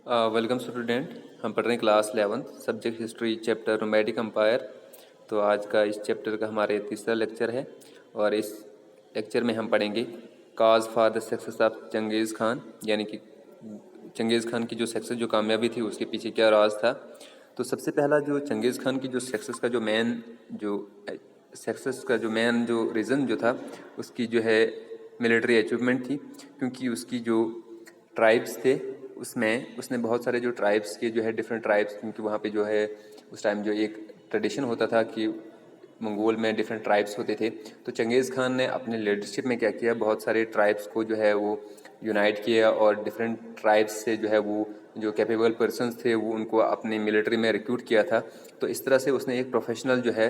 Welcome student. हम पढ़ रहे हैं class 11 subject history chapter nomadic empire. तो आज का इस चैप्टर का हमारे तीसरा लेक्चर है और इस लेक्चर में हम पढ़ेंगे cause for the success of Genghis Khan, यानी कि चंगेज़ खान की जो सक्सेस, जो कामयाबी थी, उसके पीछे क्या राज था। तो सबसे पहला जो चंगेज़ खान की जो सक्सेस का जो मेन जो रीज़न जो था, उसकी जो है मिलिट्री अचीवमेंट थी। क्योंकि उसकी जो ट्राइब्स थे उसमें उसने बहुत सारे जो ट्राइब्स के जो है डिफरेंट ट्राइब्स, क्योंकि वहाँ पे जो है उस टाइम जो एक ट्रेडिशन होता था कि मंगोल में डिफरेंट ट्राइब्स होते थे। तो चंगेज़ खान ने अपने लीडरशिप में क्या किया, बहुत सारे ट्राइब्स को जो है वो यूनाइट किया और डिफरेंट ट्राइब्स से जो है वो जो कैपेबल पर्सन्स थे वो उनको अपने मिलिट्री में रिक्रूट किया था। तो इस तरह से उसने एक प्रोफेशनल जो है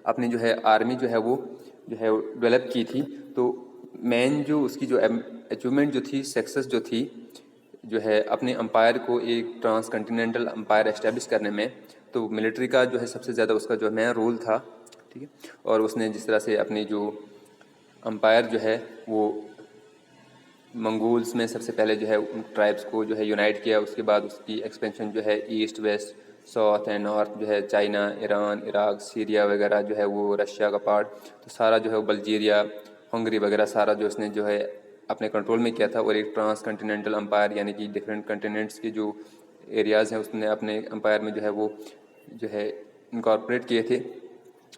अपनी जो है आर्मी जो है डेवलप की थी। तो मेन जो उसकी जो अचीवमेंट जो थी, सक्सेस जो थी, जो है अपने अम्पायर को एक ट्रांस कंटिनेंटल अम्पायर एस्टेब्लिश करने में, तो मिलिट्री का जो है सबसे ज़्यादा उसका जो मेन रोल था। ठीक है। और उसने जिस तरह से अपनी जो अम्पायर जो है वो मंगोल्स में सबसे पहले जो है उन ट्राइब्स को जो है यूनाइट किया, उसके बाद उसकी एक्सपेंशन जो है east west south and north जो है चाइना, ईरान, इराक, सीरिया वगैरह जो है वो रशिया का पार्ट, तो सारा जो है बल्गेरिया, हंगरी वगैरह सारा जो उसने जो है अपने कंट्रोल में किया था। और एक ट्रांस कंटिनेंटल अम्पायर, यानी कि डिफरेंट कंटिनेंट्स के जो एरियाज़ हैं उसने अपने अम्पायर में जो है वो जो है इनकॉर्पोरेट किए थे।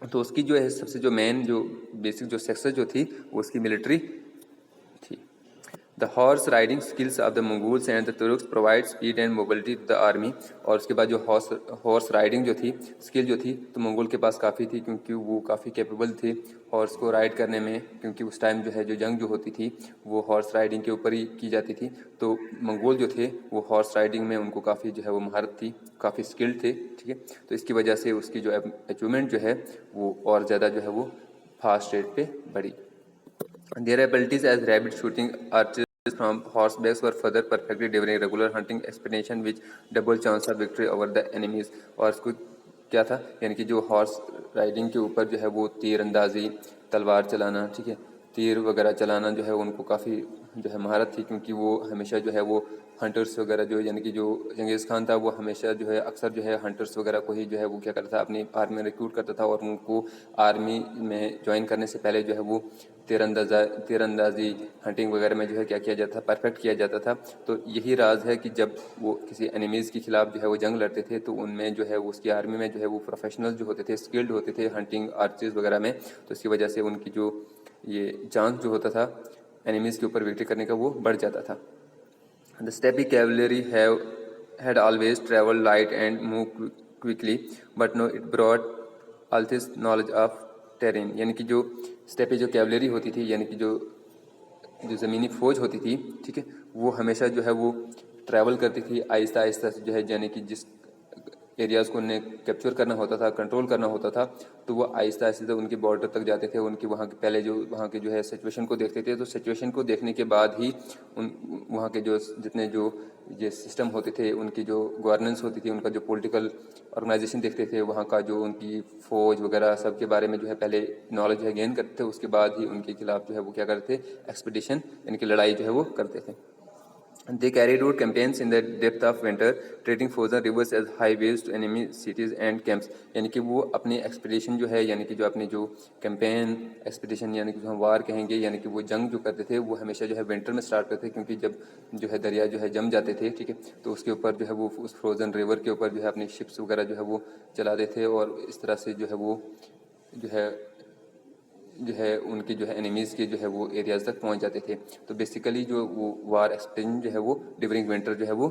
तो उसकी जो है सबसे जो मेन जो बेसिक जो सक्सेस जो थी वो उसकी मिलिट्री थी। The horse riding skills of the Mongols and the Turks provide speed and mobility to the army. और उसके बाद जो हॉर्स राइडिंग जो थी, स्किल जो थी, तो मंगोल के पास काफ़ी थी, क्योंकि वो काफ़ी कैपेबल थे हॉर्स को राइड करने में। क्योंकि उस टाइम जो है जो जंग जो होती थी वो हॉर्स राइडिंग के ऊपर ही की जाती थी। तो मंगोल जो थे वो हॉर्स राइडिंग में उनको काफ़ी जो है वो महारत थी, काफ़ी स्किल्ड थे। ठीक है। तो इसकी वजह से उसकी जो अचीवमेंट जो है वो और ज़्यादा जो है वो फास्ट रेट पे बढ़ी। Their abilities as rabbit shooting archers from horsebacks were further perfected during regular hunting expedition, which double chance of victory over the enemies। और इसको क्या था, यानी कि जो हॉर्स राइडिंग के ऊपर जो है वो तीर अंदाजी, तलवार चलाना, ठीक है, तीर वगैरह चलाना जो है उनको काफ़ी जो है महारत थी। क्योंकि वो हमेशा जो है वो हंटर्स वगैरह जो, यानी कि जो चंगेज़ खान था वो हमेशा जो है अक्सर जो है हंटर्स वगैरह को ही जो है वो क्या करता था, अपनी आर्मी में रिक्रूट करता था। और उनको आर्मी में ज्वाइन करने से पहले जो है वो तीरंदाजी हंटिंग वगैरह में जो है क्या किया जाता था, परफेक्ट किया जाता था। तो यही राज है कि जब वो किसी एनिमीज़ के खिलाफ जो है वो जंग लड़ते थे तो उनमें जो है वो उसकी आर्मी में जो है वो प्रोफेशनल जो होते थे, स्किल्ड होते थे हंटिंग आर्चर्स वगैरह में। तो इसकी वजह से उनकी जो ये चांस जो होता था एनिमीज़ के ऊपर विक्ट्री करने का वो बढ़ जाता था। The steppe cavalry had always traveled light and moved quickly, but no, it brought all this knowledge of terrain। यानी कि जो स्टेपी जो कैवलरी होती थी, यानी कि जो जो ज़मीनी फ़ौज होती थी, ठीक है, वो हमेशा जो है वो ट्रैवल करती थी आहिस्ता आहिस्ता से जो है, यानी कि जिस एरियाज़ को उन्हें कैप्चर करना होता था, कंट्रोल करना होता था, तो वो आहिस्ता आहिस्ता उनकी बॉर्डर तक जाते थे। उनकी वहाँ के पहले जो वहाँ के जो है सिचुएशन को देखते थे। तो सिचुएशन को देखने के बाद ही उन वहाँ के जो जितने जो ये सिस्टम होते थे, उनकी जो गवर्नेंस होती थी, उनका जो पॉलिटिकल ऑर्गेनाइजेशन देखते थे, वहाँ का जो उनकी फ़ौज वगैरह सब के बारे में जो है पहले नॉलेज है गेन करते थे। उसके बाद ही उनके खिलाफ जो है वो क्या करते थे, एक्सपीडिशन यानी कि लड़ाई जो है वो करते थे। They carried out campaigns in the depth of winter, treating frozen rivers as highways to enemy cities and camps। यानी कि वो अपनी एक्सपीडिशन जो है, यानी कि जो अपनी जो कैंपेन एक्सपीडिशन, यानी कि जो हम वार कहेंगे, यानी कि वो जंग जो करते थे वो हमेशा जो है विंटर में स्टार्ट करते थे। क्योंकि जब जो है दरिया जो है जम जाते थे, ठीक है, तो उसके ऊपर जो है वो उस फ्रोज़न रिवर के ऊपर जो है अपनी शिप्स वगैरह जो है वो चलाते थे। और इस तरह से जो है वो जो है उनके जो है एनिमीज़ के जो है वो एरियाज़ तक पहुंच जाते थे। तो बेसिकली जो वो वार एक्सपेडिशन जो है वो ड्यूरिंग विंटर जो है वो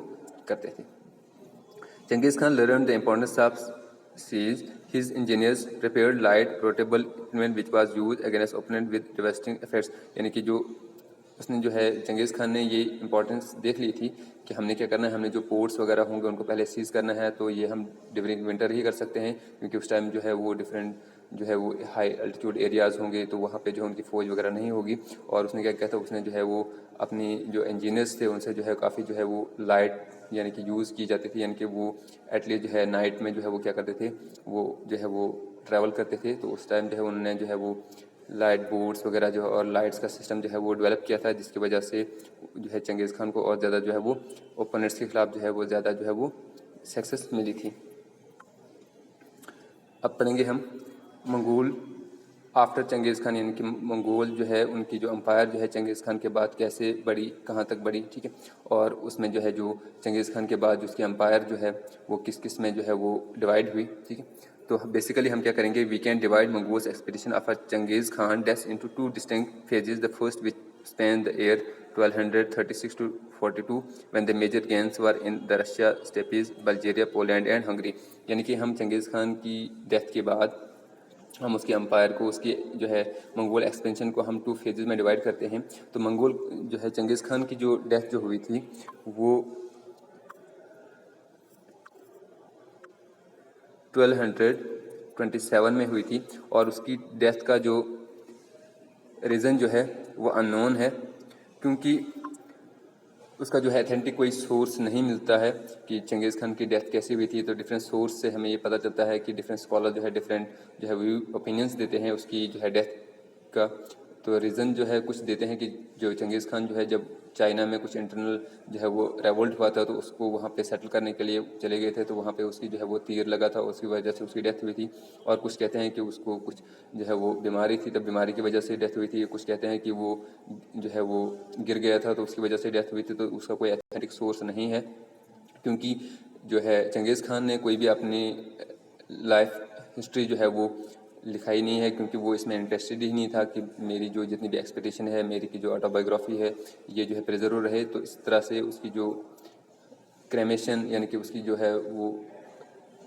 करते थे। Genghis Khan learned the importance of siege. His engineers prepared light, portable equipment which was used against opponent with devastating effects। यानी कि जो उसने जो है चंगेज़ खान ने ये इंपॉर्टेंस देख ली थी कि हमने क्या करना है, हमने जो पोर्ट्स वगैरह होंगे उनको पहले सीज करना है। तो ये हम ड्यूरिंग विंटर ही कर सकते हैं, क्योंकि उस टाइम जो है वो डिफरेंट जो है वो हाई अल्टीट्यूड एरियाज़ होंगे, तो वहाँ पे जो उनकी फ़ौज वगैरह नहीं होगी। और उसने क्या किया था, उसने जो है वो अपनी जो इंजीनियर्स थे उनसे जो है काफ़ी जो है वो लाइट यानी कि यूज़ की जाती थी, यानी कि वो एटलीस्ट जो है नाइट में जो है वो क्या करते थे, वो जो है वो ट्रैवल करते थे। तो उस टाइम जो है उन्होंने जो है वो लाइट बोर्ड्स वगैरह जो है और लाइट्स का सिस्टम जो है वो डेवलप किया था, जिसकी वजह से जो है चंगेज़ खान को और ज़्यादा जो है वो ओपोनेंट्स के खिलाफ जो है वो ज़्यादा जो है वो सक्सेस मिली थी। अब पढ़ेंगे हम मंगोल आफ्टर चंगेज़ खान, यानी कि मंगोल जो है उनकी जो अम्पायर जो है चंगेज़ खान के बाद कैसे बढ़ी, कहाँ तक बढ़ी, ठीक है। और उसमें जो है जो चंगेज़ खान के बाद जो उसकी अम्पायर जो है वो किस किस में जो है वो डिवाइड हुई, ठीक है। तो बेसिकली हम क्या करेंगे, we can divide Mongols expedition of Genghis Khan death into two distinct phases. The first which span the year 1236 to 42 when the major gains were in the Russia steppes, Bulgaria, Poland and Hungary। यानी कि हम चंगेज़ खान की death के बाद हम उसके empire को, उसकी जो है मंगोल एक्सपेंशन को हम टू फेजेस में डिवाइड करते हैं। तो मंगोल जो है चंगेज़ खान की जो डेथ जो हुई थी वो 1227 में हुई थी, और उसकी डेथ का जो रीज़न जो है वो अननोन है, क्योंकि उसका जो है अथेंटिक कोई सोर्स नहीं मिलता है कि चंगेज़ खान की डेथ कैसी हुई थी। तो डिफरेंट सोर्स से हमें ये पता चलता है कि डिफरेंट स्कॉलर जो है डिफरेंट जो है व्यू ओपिनियंस देते हैं उसकी जो है डेथ का। तो रीज़न जो है कुछ देते हैं कि जो चंगेज़ खान जो है जब चाइना में कुछ इंटरनल जो है वो रेवोल्ट हुआ था, तो उसको वहाँ पे सेटल करने के लिए चले गए थे, तो वहाँ पे उसकी जो है वो तीर लगा था, उसकी वजह से उसकी डेथ हुई थी। और कुछ कहते हैं कि उसको कुछ जो है वो बीमारी थी, तब बीमारी की वजह से डेथ हुई थी। कुछ कहते हैं कि वो जो है वो गिर गया था तो उसकी वजह से डेथ हुई थी। तो उसका कोई एथेंटिक सोर्स नहीं है, क्योंकि जो है चंगेज़ खान ने कोई भी अपनी लाइफ हिस्ट्री जो है वो लिखाई नहीं है, क्योंकि वो इसमें इंटरेस्टेड ही नहीं था कि मेरी जो जितनी भी एक्सपेक्टेशन है, मेरी की जो ऑटोबायोग्राफी है ये जो है प्रिजर्व रहे। तो इस तरह से उसकी जो क्रेमेशन यानी कि उसकी जो है वो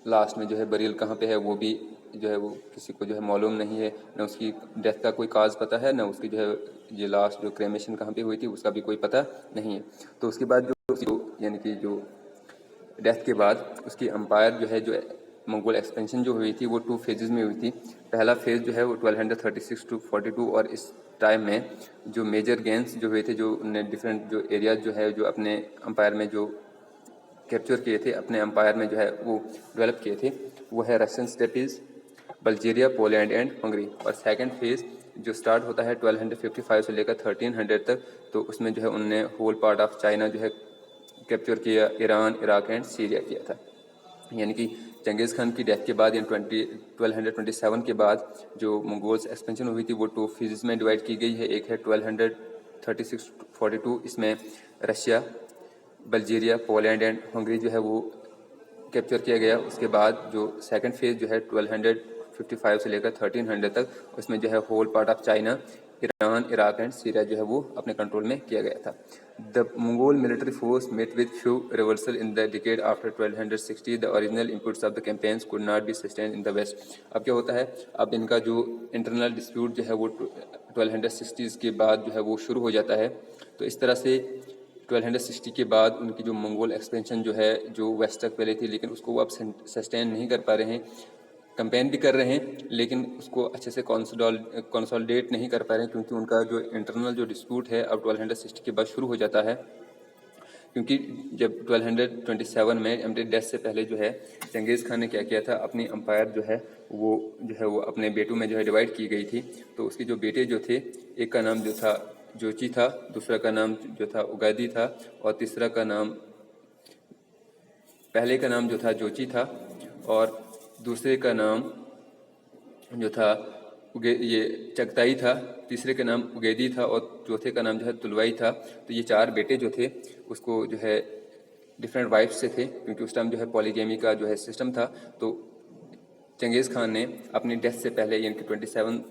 लास्ट में जो है बरियल कहाँ पे है वो भी जो है वो किसी को जो है मालूम नहीं है, न उसकी डेथ का कोई काज पता है, न उसकी जो है ये लास्ट जो क्रेमेशन कहाँ पे हुई थी उसका भी कोई पता नहीं है। तो उसके बाद जो यानी कि जो डेथ के बाद उसकी अम्पायर जो है जो मंगोल एक्सपेंशन जो हुई थी वो टू फेजेस में हुई थी। पहला फेज़ जो है वो 1236 to 42, और इस टाइम में जो मेजर गेंस जो हुए थे, जो उन्होंने डिफरेंट जो एरियाज जो है जो अपने अम्पायर में जो कैप्चर किए थे, अपने अम्पायर में जो है वो डेवलप किए थे, वो है Russian stapes, Bulgaria, Poland and Hungary. और सेकंड फेज़ जो स्टार्ट होता है 1255 से लेकर 1300 तक, तो उसमें जो है उनने होल पार्ट ऑफ चाइना जो है कैप्चर किया, ईरान, इराक एंड सीरिया किया था। यानी कि चंगेज़ खान की डेथ के बाद यानी 1227 के बाद जो मंगोल्स एक्सपेंशन हुई थी वो टू फेजेस में डिवाइड की गई है। एक है 1236 42, इसमें Russia, Bulgaria, Poland and Hungary जो है वो कैप्चर किया गया। उसके बाद जो सेकंड फेज़ जो है 1255 से लेकर 1300 तक, उसमें जो है whole part of China, Iran, Iraq and Syria जो है वो अपने कंट्रोल में किया गया था। The Mongol military force met with few reversal in the decade after 1260। The original inputs of the campaigns could not be sustain in the west. अब क्या होता है, अब इनका जो इंटरनल डिस्प्यूट जो है वो 1260 के बाद जो है वो शुरू हो जाता है। तो इस तरह से 1260 के बाद उनकी जो मंगोल एक्सपेंशन जो है जो वेस्ट तक पहले थी, लेकिन उसको वो अब सस्टेन नहीं कर पा रहे हैं। कंपेन भी कर रहे हैं लेकिन उसको अच्छे से कंसोलिडेट नहीं कर पा रहे हैं, क्योंकि उनका जो इंटरनल जो डिस्प्यूट है अब 1260 के बाद शुरू हो जाता है। क्योंकि जब 1227 में एम्प्रेस डेथ से पहले जो है चंगेज़ खान ने क्या किया था, अपनी अम्पायर जो है वो अपने बेटों में जो है डिवाइड की गई थी। तो उसके जो बेटे जो थे, एक का नाम जो था जोची था, दूसरा का नाम जो था उगादी था, और तीसरा का नाम, पहले का नाम जो था जोची था और दूसरे का नाम जो था ये चगताई था, तीसरे का नाम उगैदी था और चौथे का नाम जो है तुलवाई था। तो ये चार बेटे जो थे उसको जो है डिफरेंट वाइफ से थे, क्योंकि उस टाइम जो है पॉलीगेमी का जो है सिस्टम था। तो चंगेज़ खान ने अपनी डेथ से पहले यानी कि 27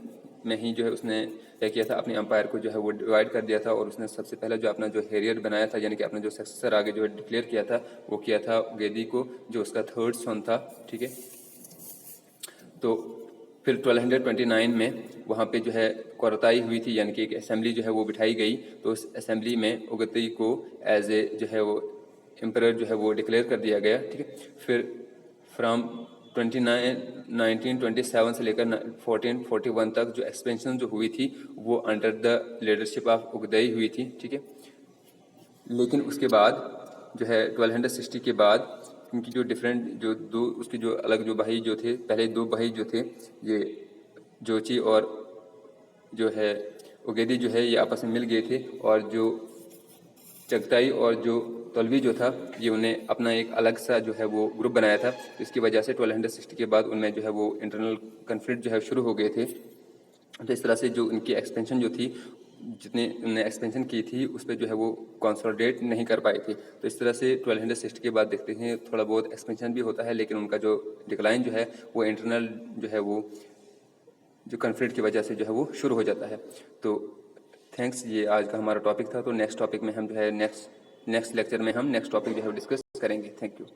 में ही जो है उसने क्या किया था, अपने अम्पायर को जो है वो डिवाइड कर दिया था, और उसने सबसे पहले जो अपना जो हेरियर बनाया था, यानी कि अपना जो सक्सेसर आगे जो है डिक्लेयर किया था, वो किया था उगैदी को, जो उसका थर्ड सन था। ठीक है, तो फिर 1229 में वहाँ पे जो है कोरताई हुई थी, यानी कि एक असेंबली जो है वो बिठाई गई। तो उस असेंबली में उगैदी को एज ए जो है वो एम्परर जो है वो डिक्लेयर कर दिया गया। ठीक है, फिर फ्राम 1927 से लेकर 1441 तक जो एक्सपेंशन जो हुई थी वो अंडर द लीडरशिप ऑफ उगदई हुई थी। ठीक है, लेकिन उसके बाद जो है 1260 के बाद, क्योंकि जो डिफरेंट जो दो उसके जो अलग जो भाई जो थे, पहले दो भाई जो थे ये जोची और जो है उगैदी जो है ये आपस में मिल गए थे, और जो चगताई और जो तौलवी जो था ये उन्हें अपना एक अलग सा जो है वो ग्रुप बनाया था। तो इसकी वजह से 1260 के बाद उनमें जो है वो इंटरनल कन्फ्लिक्ट जो है शुरू हो गए थे। तो इस तरह से जो उनकी एक्सपेंशन जो थी, जितने उन्होंने एक्सपेंशन की थी उस पर जो है वो कंसोलिडेट नहीं कर पाए थे। तो इस तरह से 1260 के बाद देखते हैं थोड़ा बहुत एक्सपेंशन भी होता है, लेकिन उनका जो डिक्लाइन जो है वो इंटरनल जो है वो जो कन्फ्लिक्ट की वजह से जो है वो शुरू हो जाता है। तो थैंक्स, ये आज का हमारा टॉपिक था। तो नेक्स्ट टॉपिक में हम जो है नेक्स्ट लेक्चर में हम नेक्स्ट टॉपिक जो है डिस्कस करेंगे। Thank you.